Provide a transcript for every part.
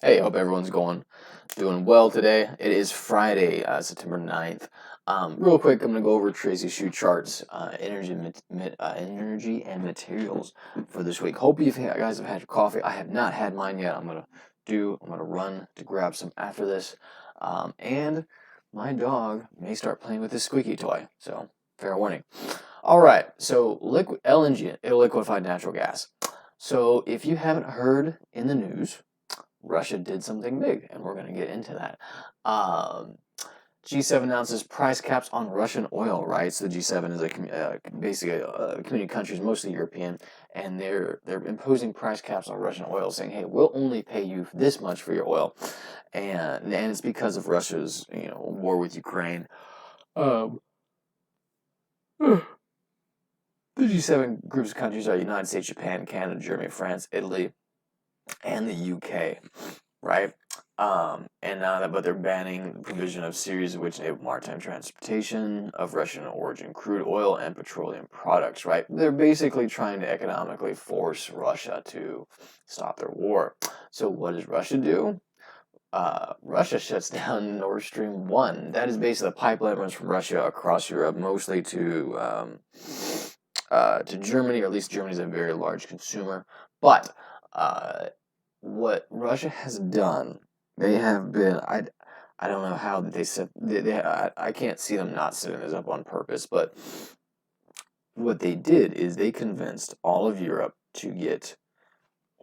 Hey, hope everyone's doing well today. It is Friday, September 9th. Real quick, I'm going to go over Tracy Shuchart's energy and materials for this week. Hope you guys have had your coffee. I have not had mine yet. I'm gonna run to grab some after this. And my dog may start playing with his squeaky toy. So, fair warning. All right. So, LNG, liquefied natural gas. So, if you haven't heard in the news, Russia did something big, and we're going to get into that. Um, G7 announces price caps on Russian oil, right? So the G7 is basically a community of countries, mostly European, and they're imposing price caps on Russian oil, saying, "Hey, we'll only pay you this much for your oil," and it's because of Russia's war with Ukraine. Um, the G7 groups of countries are United States, Japan, Canada, Germany, France, Italy, and the UK. Right? And now that, but they're banning the provision of series which enable maritime transportation of Russian origin crude oil and petroleum products, right? They're basically trying to economically force Russia to stop their war. So what does Russia do? Russia shuts down Nord Stream 1. That is basically a pipeline that runs from Russia across Europe, mostly to Germany, or at least Germany is a very large consumer. But uh, what Russia has done, they have been, I don't know how they set, I can't see them not setting this up on purpose, but what they did is they convinced all of Europe to get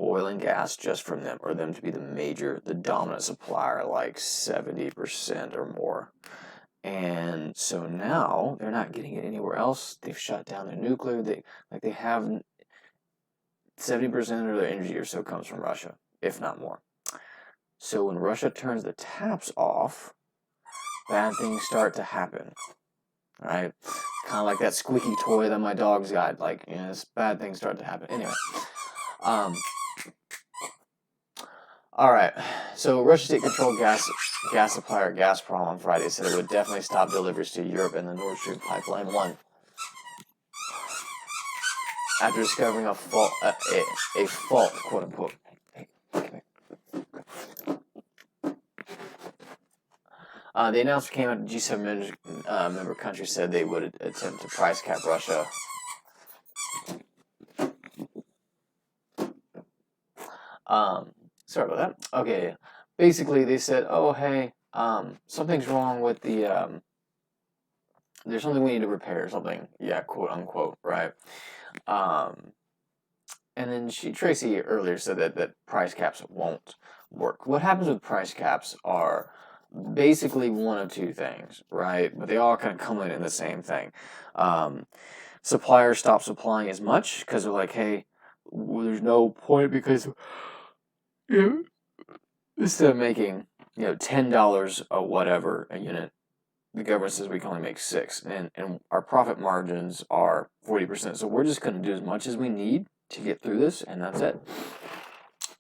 oil and gas just from them, or them to be the dominant supplier, like 70% or more. And so now they're not getting it anywhere else. They've shut down their nuclear. They have 70% of their energy or so comes from Russia, if not more. So when Russia turns the taps off, bad things start to happen. Right? Kind of like that squeaky toy that my dog's got. Like, bad things start to happen. Anyway, all right. So Russia State controlled gas supplier Gazprom on Friday said it would definitely stop deliveries to Europe in the Nord Stream pipeline 1 after discovering a fault, quote unquote. The announcement came out. G7 member countries said they would attempt to price cap Russia. Sorry about that. Okay, basically they said, "Oh, hey, something's wrong with the there's something we need to repair, something, yeah, quote unquote, right?" Um, and then Tracy earlier said that price caps won't work. What happens with price caps are basically one of two things, right? But they all kind of come in the same thing. Suppliers stop supplying as much because they're like, "Hey, there's no point because instead of making $10 or whatever a unit, the government says we can only make 6, and our profit margins are 40%. So we're just going to do as much as we need to get through this, and that's it."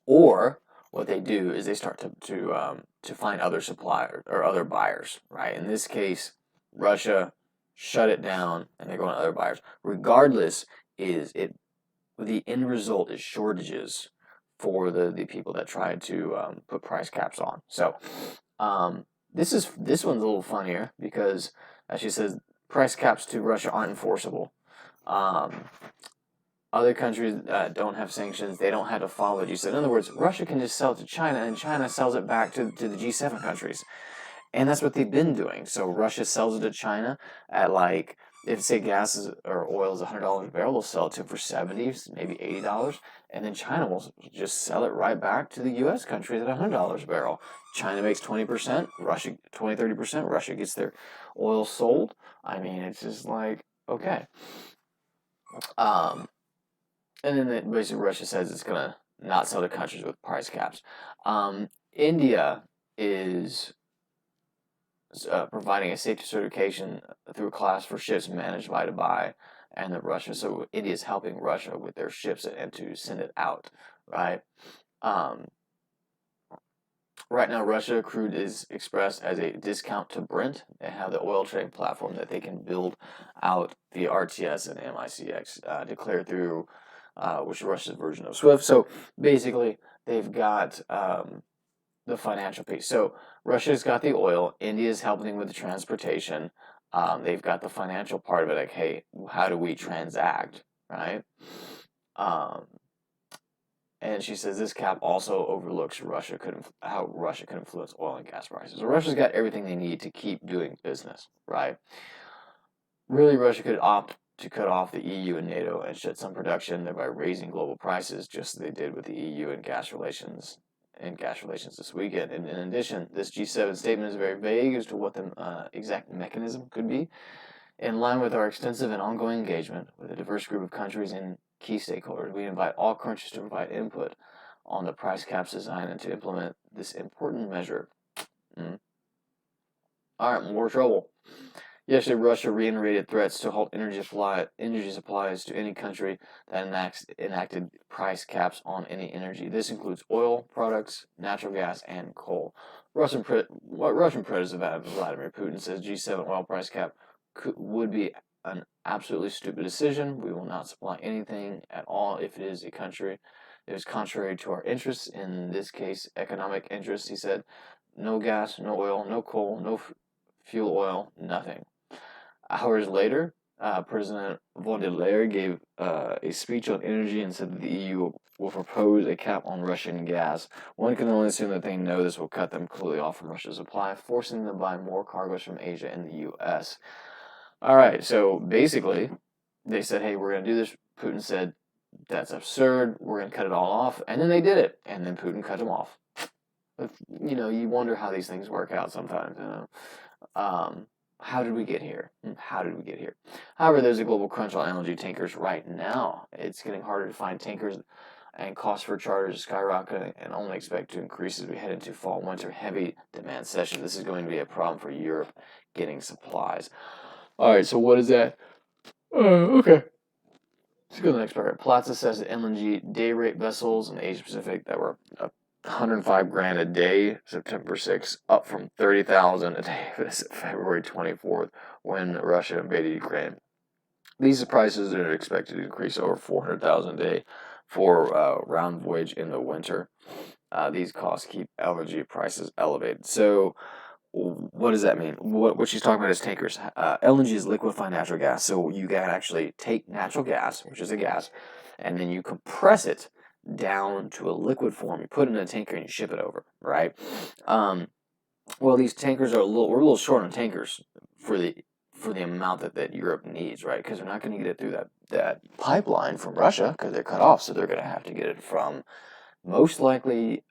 Or what they do is they start to find other suppliers or other buyers, right? In this case, Russia shut it down, and they're going to other buyers. Regardless, the end result is shortages for the people that try to put price caps on. So this one's a little funnier because, as she says, price caps to Russia aren't enforceable. Um, Other countries don't have sanctions. They don't have to follow what you said. In other words, Russia can just sell it to China, and China sells it back to the G7 countries. And that's what they've been doing. So Russia sells it to China at, like, if say gas or oil is $100 a barrel, they'll sell it to them for 70, maybe $80, and then China will just sell it right back to the U.S. countries at $100 a barrel. China makes 20%, Russia 20-30%. Russia gets their oil sold. I mean, it's just like, okay. And then basically Russia says it's gonna not sell to countries with price caps. India is providing a safety certification through a class for ships managed by Dubai and the Russia. So India is helping Russia with their ships and to send it out, right? Um, right now, Russia crude is expressed as a discount to Brent. They have the oil trading platform that they can build out via RTS and MICX declared through, which is Russia's version of SWIFT. So basically, they've got the financial piece. So Russia's got the oil, India's helping with the transportation. They've got the financial part of it, like, hey, how do we transact, right? Um, and she says this cap also overlooks how Russia could influence oil and gas prices. So Russia's got everything they need to keep doing business, right? Really, Russia could opt to cut off the EU and NATO and shut some production, thereby raising global prices, just as they did with the EU and gas relations this weekend. And in addition, this G7 statement is very vague as to what the exact mechanism could be. In line with our extensive and ongoing engagement with a diverse group of countries and key stakeholders, we invite all countries to provide input on the price caps design and to implement this important measure. All right, more trouble. Yesterday, Russia reiterated threats to halt energy supplies to any country that enacted price caps on any energy. This includes oil products, natural gas, and coal. Russian President Vladimir Putin says G7 oil price cap would be an absolutely stupid decision. We will not supply anything at all if it is contrary to our interests, in this case, economic interests, he said. No gas, no oil, no coal, no fuel oil, nothing. Hours later, President von der Leyen gave a speech on energy and said that the EU will propose a cap on Russian gas. One can only assume that they know this will cut them completely off from Russia's supply, forcing them to buy more cargoes from Asia and the U.S. All right, so basically, they said, hey, we're going to do this. Putin said, that's absurd. We're going to cut it all off. And then they did it. And then Putin cut them off. But, you wonder how these things work out sometimes, How did we get here? How did we get here? However, there's a global crunch on LNG tankers right now. It's getting harder to find tankers, and costs for charters are skyrocketing and only expect to increase as we head into fall-winter heavy demand session. This is going to be a problem for Europe getting supplies. All right, so what is that? Okay. Let's go to the next paragraph. Platza says that LNG day rate vessels in the Asia Pacific that were $105,000 a day, September 6th, up from $30,000 a day February 24th, when Russia invaded Ukraine. These prices are expected to increase over $400,000 a day for round voyage in the winter. These costs keep LNG prices elevated. So, what does that mean? What she's talking about is tankers. LNG is liquefied natural gas, so you can actually take natural gas, which is a gas, and then you compress it down to a liquid form. You put it in a tanker and you ship it over, right? Well, these tankers we're a little short on tankers for the amount that Europe needs, right? Because they're not going to get it through that pipeline from Russia because they're cut off, so they're going to have to get it from most likely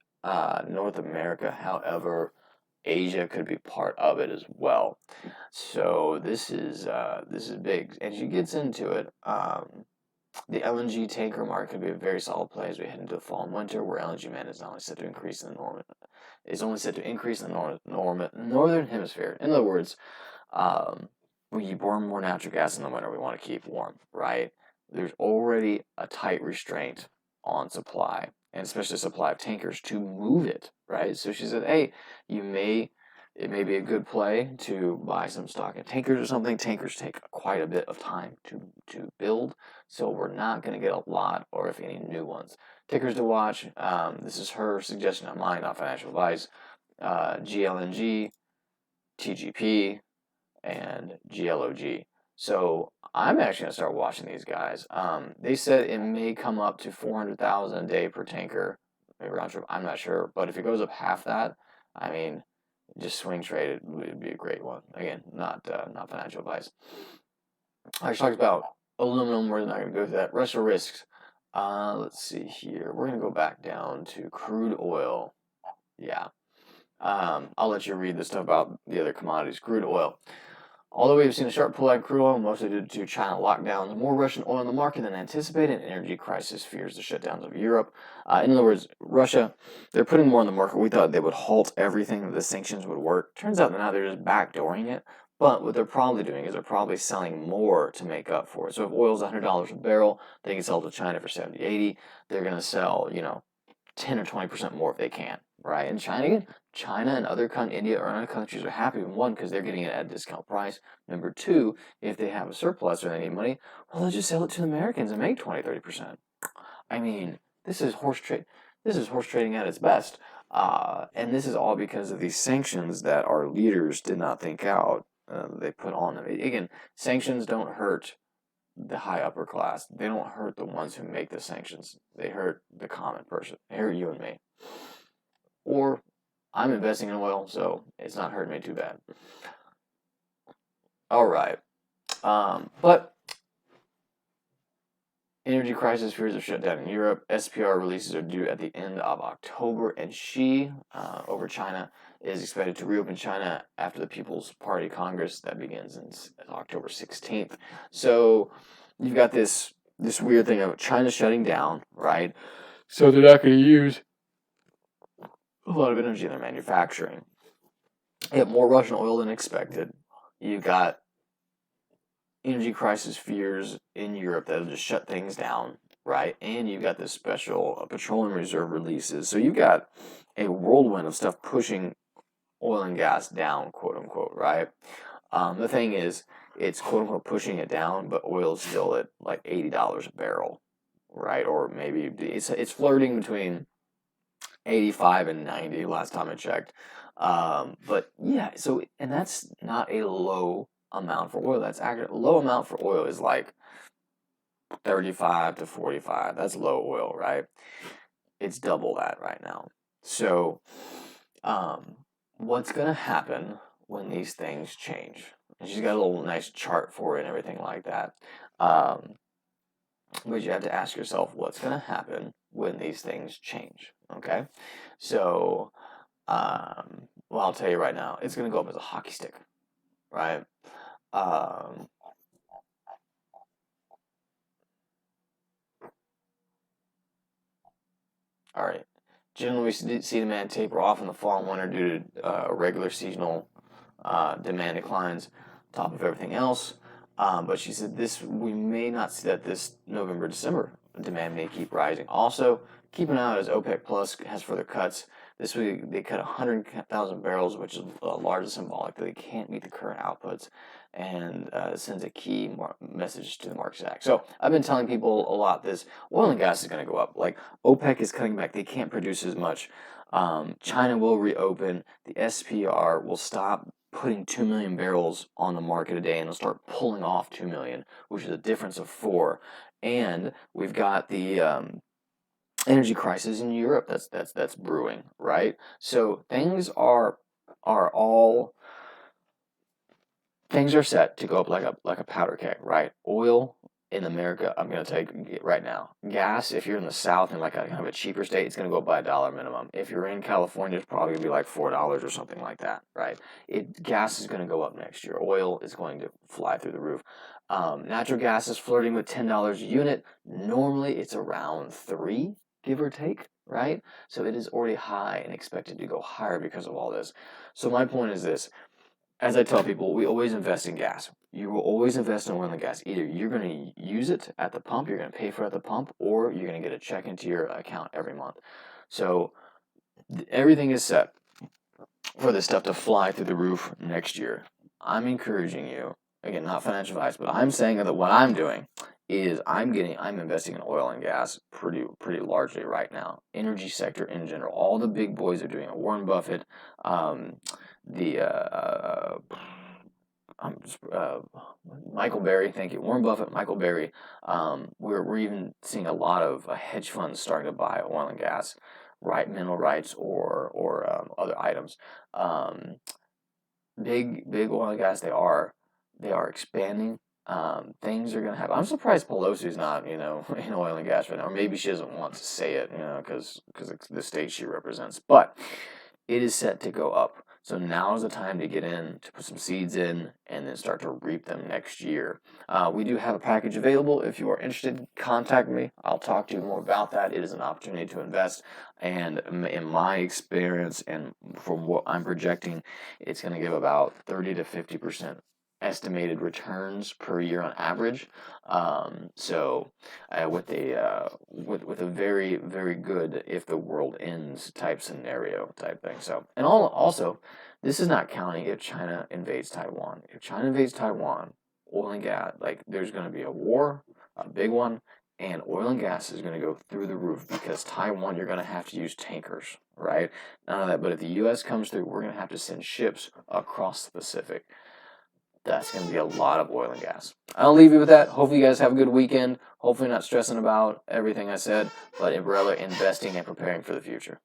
North America. However, Asia could be part of it as well. So this is big. And she gets into it. The LNG tanker market could be a very solid play as we head into the fall and winter, where LNG demand is only set to increase in the northern hemisphere. In other words, we burn more natural gas in the winter. We want to keep warm, right? There's already a tight restraint on supply, and especially supply of tankers to move it, right? So she said, hey, it may be a good play to buy some stock in tankers or something. Tankers take quite a bit of time to build, so we're not going to get a lot, or if any, new ones. Tickers to watch, this is her suggestion, not mine, not financial advice. GLNG, TGP, and GLOG. So I'm actually going to start watching these guys. They said it may come up to $400,000 a day per tanker, maybe round trip. I'm not sure, but if it goes up half that, I mean, just swing trade it would be a great one. Again, not financial advice. I talked about aluminum. We're not going to go through that. Russia risks. Let's see here. We're going to go back down to crude oil. Yeah. I'll let you read the stuff about the other commodities. Crude oil. Although we have seen a sharp pullback in crude oil, mostly due to China lockdowns, more Russian oil in the market than anticipated, and energy crisis fears the shutdowns of Europe. In other words, Russia, they're putting more in the market. We thought they would halt everything, that the sanctions would work. Turns out that now they're just backdooring it. But what they're probably doing is they're probably selling more to make up for it. So if oil's $100 a barrel, they can sell to China for 70, 80. They're going to sell, 10 or 20% more if they can, right? And China and India or other countries are happy, one, because they're getting it at a discount price. Number two, if they have a surplus or they need money, well, they'll just sell it to the Americans and make 20, 30%. I mean, this is horse trade. This is horse trading at its best. And this is all because of these sanctions that our leaders did not think out. They put on them. Again, sanctions don't hurt the high upper class. They don't hurt the ones who make the sanctions. They hurt the common person. They hurt you and me. Or I'm investing in oil, so it's not hurting me too bad. All right. But energy crisis fears of shutdown in Europe. SPR releases are due at the end of October, and Xi, over China, is expected to reopen China after the People's Party Congress that begins in October 16th. So you've got this weird thing of China shutting down, right? So they're not going to use a lot of energy in their manufacturing. You have more Russian oil than expected. You've got energy crisis fears in Europe that'll just shut things down, right? And you've got this special petroleum reserve releases. So you've got a whirlwind of stuff pushing oil and gas down, quote unquote, right? The thing is, it's quote unquote pushing it down, but oil's still at like $80 a barrel, right? Or maybe it's flirting between 85 and 90 last time I checked. But yeah, so, and that's not a low amount for oil. That's accurate. Low amount for oil is like 35 to 45. That's low oil, right? It's double that right now. So, what's going to happen when these things change? And she's got a little nice chart for it and everything like that. But you have to ask yourself, what's going to happen when these things change? Okay? So, well, I'll tell you right now, it's going to go up as a hockey stick, right? All right. Generally, we see demand taper off in the fall and winter due to regular seasonal demand declines, top of everything else. But she said we may not see that this November, December. Demand may keep rising. Also, keep an eye out as OPEC Plus has further cuts. This week they cut 100,000 barrels, which is largely symbolic that they can't meet the current outputs, and sends a key message to the market act. So I've been telling people a lot this oil and gas is going to go up. Like OPEC is cutting back; they can't produce as much. China will reopen. The SPR will stop putting 2 million barrels on the market a day, and they'll start pulling off 2 million, which is a difference of 4. And we've got the energy crisis in Europe that's brewing, right? So things are set to go up like a powder keg, right? Oil in America, I'm going to take right now. Gas, if you're in the South in like a kind of a cheaper state, it's going to go up by $1 minimum. If you're in California, it's probably going to be like $4 or something like that, right? Gas is going to go up next year. Oil is going to fly through the roof. Natural gas is flirting with $10 a unit. Normally, it's around $3, give or take, right? So it is already high and expected to go higher because of all this. So my point is this. As I tell people, we always invest in gas. You will always invest in oil and gas. Either you're going to use it at the pump, you're going to pay for it at the pump, or you're going to get a check into your account every month. So everything is set for this stuff to fly through the roof next year. I'm encouraging you, again, not financial advice, but I'm saying that what I'm doing is I'm investing in oil and gas pretty largely right now. Energy sector in general. All the big boys are doing it. Warren Buffett, Michael Berry, thank you. Warren Buffett, Michael Berry. We're even seeing a lot of hedge funds starting to buy oil and gas, right, mineral rights or other items. Big oil and gas. They are expanding. Things are going to happen. I'm surprised Pelosi's not, in oil and gas right now. Or maybe she doesn't want to say it, because the state she represents. But it is set to go up. So now is the time to get in, to put some seeds in, and then start to reap them next year. We do have a package available. If you are interested, contact me. I'll talk to you more about that. It is an opportunity to invest. And in my experience and from what I'm projecting, it's going to give about 30 to 50% estimated returns per year on average. With a very, very good if the world ends type scenario type thing. So, and also, this is not counting if China invades Taiwan. If China invades Taiwan, oil and gas, like there's going to be a war, a big one, and oil and gas is going to go through the roof because Taiwan, you're going to have to use tankers, right? None of that. But if the U.S. comes through, we're going to have to send ships across the Pacific. That's going to be a lot of oil and gas. I'll leave you with that. Hopefully you guys have a good weekend. Hopefully not stressing about everything I said, but rather investing and preparing for the future.